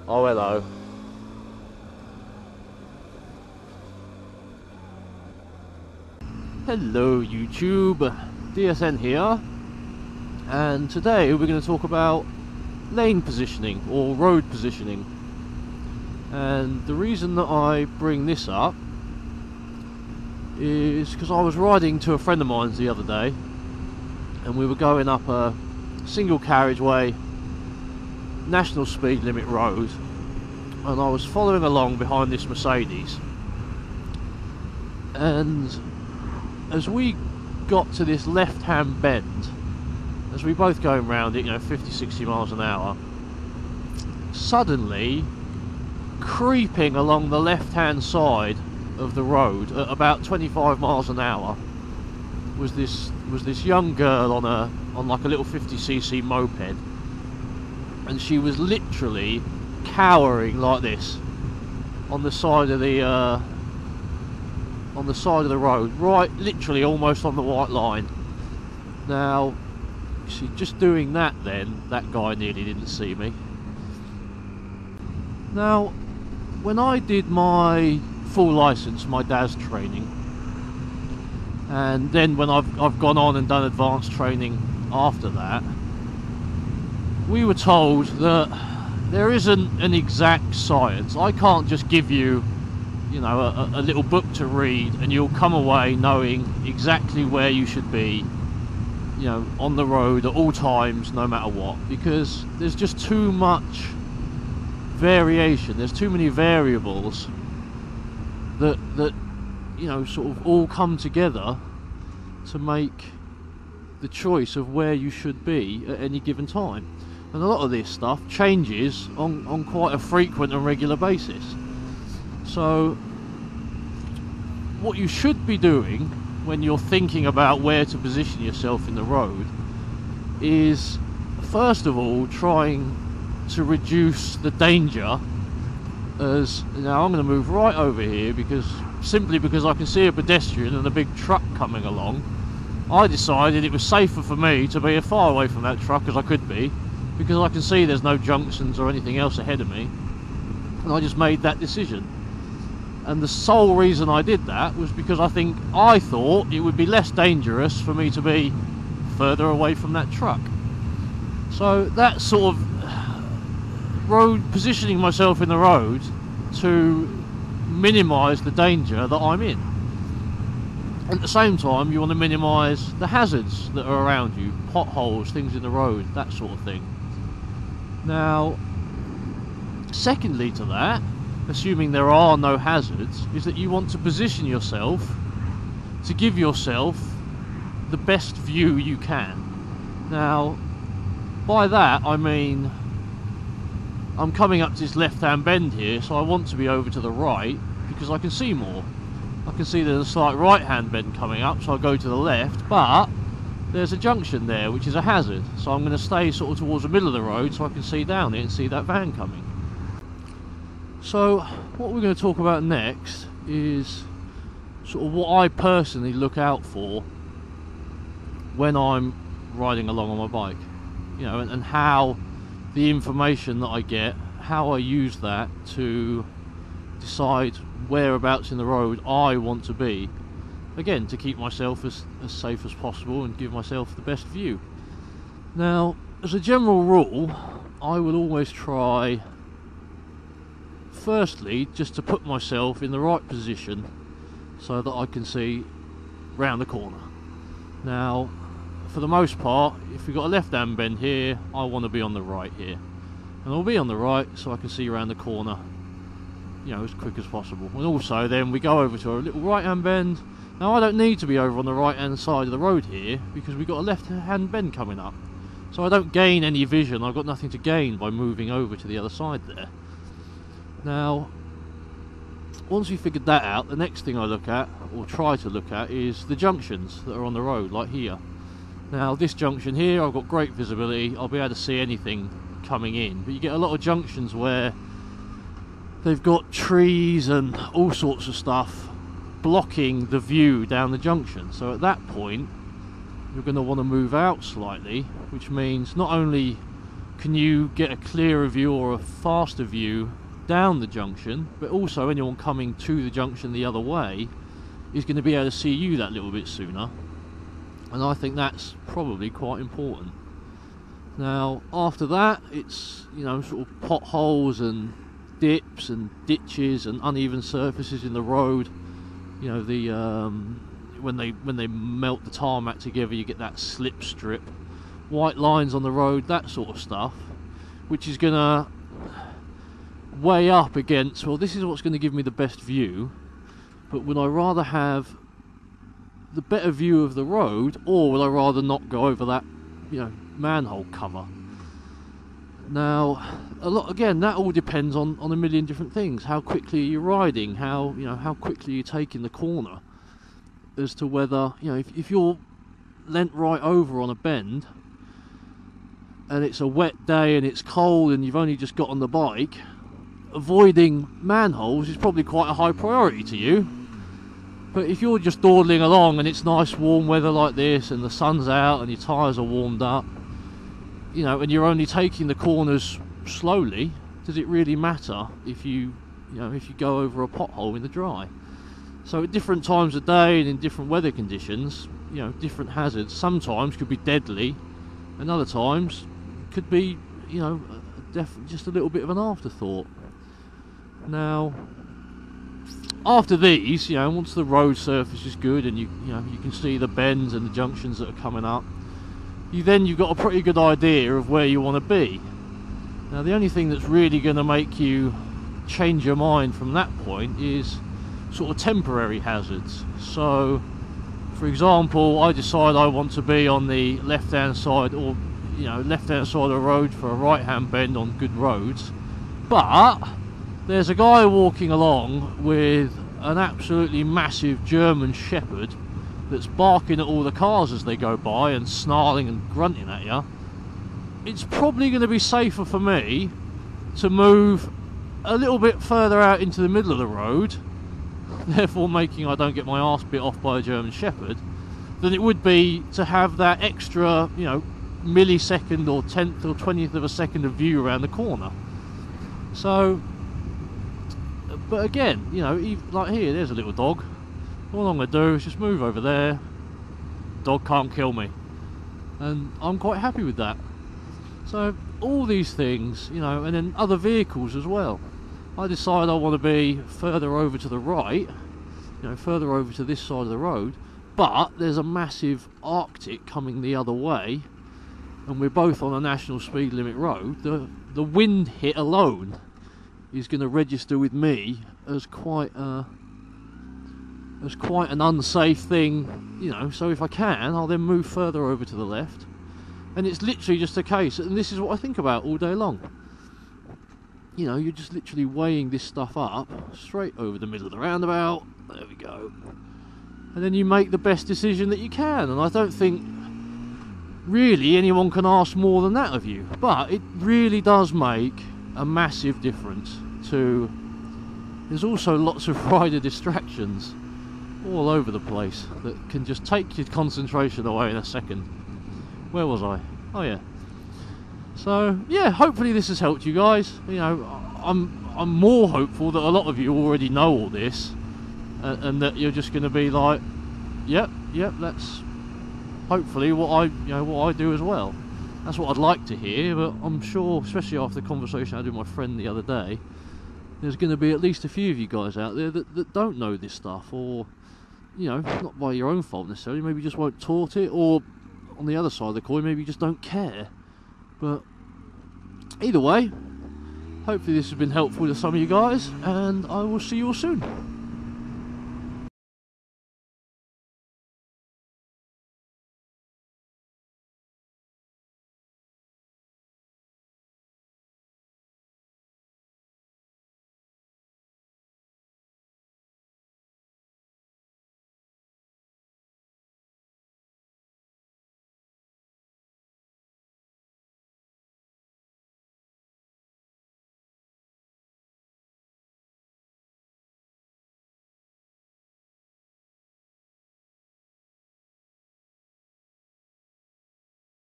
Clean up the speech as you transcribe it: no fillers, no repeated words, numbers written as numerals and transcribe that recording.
Oh, hello. Hello YouTube, DSN here, and today we're going to talk about lane positioning or road positioning. And the reason that I bring this up is because I was riding to a friend of mine's the other day, and we were going up a single carriageway national speed limit road, and I was following along behind this Mercedes, and as we got to this left hand bend, as we both going round it, 50-60 miles an hour, suddenly creeping along the left hand side of the road at about 25 miles an hour was this young girl on like a little 50cc moped, and she was literally cowering like this on the side of the road, right, literally almost on the white line. Now, see, just doing that, then that guy nearly didn't see me. Now, when I did my full license, my DAS training, and then when I've gone on and done advanced training after that, we were told that there isn't an exact science. I can't just give you, a little book to read and you'll come away knowing exactly where you should be, on the road at all times, no matter what, because there's just too much variation, there's too many variables that sort of all come together to make the choice of where you should be at any given time. And a lot of this stuff changes on quite a frequent and regular basis. So what you should be doing when you're thinking about where to position yourself in the road is, first of all, trying to reduce the danger. As now, I'm going to move right over here simply because I can see a pedestrian and a big truck coming along. I decided it was safer for me to be as far away from that truck as I could be, because I can see there's no junctions or anything else ahead of me, and I just made that decision. And the sole reason I did that was because I thought it would be less dangerous for me to be further away from that truck. So that sort of positioning myself in the road to minimise the danger that I'm in. At the same time, you want to minimise the hazards that are around you, potholes, things in the road, that sort of thing. Now, secondly to that, assuming there are no hazards, is that you want to position yourself to give yourself the best view you can. Now, by that I mean, I'm coming up to this left-hand bend here, so I want to be over to the right because I can see more. I can see there's a slight right-hand bend coming up, so I'll go to the left, but there's a junction there which is a hazard, so I'm going to stay sort of towards the middle of the road so I can see down it and see that van coming. So what we're going to talk about next is sort of what I personally look out for when I'm riding along on my bike, and how the information that I get, how I use that to decide whereabouts in the road I want to be, again, to keep myself as safe as possible and give myself the best view. Now, as a general rule, I will always try, firstly, just to put myself in the right position so that I can see round the corner. Now, for the most part, if we've got a left hand bend here, I want to be on the right here, and I'll be on the right so I can see around the corner, as quick as possible. And also then we go over to a little right hand bend. Now, I don't need to be over on the right hand side of the road here because we've got a left hand bend coming up, so I don't gain any vision. I've got nothing to gain by moving over to the other side there. Now, once we figured that out, the next thing I look at, or try to look at, is the junctions that are on the road, like here. Now, this junction here, I've got great visibility, I'll be able to see anything coming in, but you get a lot of junctions where they've got trees and all sorts of stuff blocking the view down the junction. So at that point, you're going to want to move out slightly, which means not only can you get a clearer view or a faster view down the junction, but also anyone coming to the junction the other way is going to be able to see you that little bit sooner, and I think that's probably quite important. Now after that, it's, you know, sort of potholes and dips and ditches and uneven surfaces in the road. You know, the when they melt the tarmac together, you get that slip strip, white lines on the road, that sort of stuff, which is gonna weigh up against, well, this is what's going to give me the best view, but would I rather have the better view of the road, or would I rather not go over that, you know, manhole cover? Now, a lot, again, that all depends on a million different things. How quickly are you riding? How, you know, how quickly are you taking the corner? As to whether, you know, if you're leant right over on a bend and it's a wet day and it's cold and you've only just got on the bike, avoiding manholes is probably quite a high priority to you. But if you're just dawdling along and it's nice warm weather like this and the sun's out and your tyres are warmed up, you know, and you're only taking the corners slowly, does it really matter if you know, if you go over a pothole in the dry? So at different times of day and in different weather conditions, you know, different hazards sometimes could be deadly, and other times could be, you know, just a little bit of an afterthought. Now, after these, you know, once the road surface is good and you know, you can see the bends and the junctions that are coming up, you've got a pretty good idea of where you want to be. Now, the only thing that's really going to make you change your mind from that point is sort of temporary hazards. So, for example, I decide I want to be on the left-hand side, or, you know, left-hand side of the road for a right-hand bend on good roads, but there's a guy walking along with an absolutely massive German Shepherd that's barking at all the cars as they go by and snarling and grunting at you. It's probably going to be safer for me to move a little bit further out into the middle of the road, therefore making I don't get my arse bit off by a German Shepherd, than it would be to have that extra, you know, millisecond or 10th or 20th of a second of view around the corner. So, but again, you know, like here, there's a little dog. All I'm going to do is just move over there. Dog can't kill me, and I'm quite happy with that. So all these things, you know, and then other vehicles as well. I decide I want to be further over to the right, you know, further over to this side of the road, but there's a massive Arctic coming the other way, and we're both on a national speed limit road. The wind hit alone is going to register with me as quite an unsafe thing, you know. So if I can, I'll then move further over to the left, and it's literally just a case, and this is what I think about all day long. You know, you're just literally weighing this stuff up straight over the middle of the roundabout. There we go. And then you make the best decision that you can, and I don't think really anyone can ask more than that of you. But it really does make a massive difference to... There's also lots of rider distractions all over the place that can just take your concentration away in a second. Where was I? Oh yeah. So yeah, hopefully this has helped you guys. You know, I'm more hopeful that a lot of you already know all this, and that you're just going to be like, yep, that's hopefully what I do as well. That's what I'd like to hear. But I'm sure, especially after the conversation I had with my friend the other day, there's going to be at least a few of you guys out there that don't know this stuff, or, you know, not by your own fault necessarily, maybe just weren't taught it, or on the other side of the coin, maybe you just don't care. But either way, hopefully this has been helpful to some of you guys, and I will see you all soon.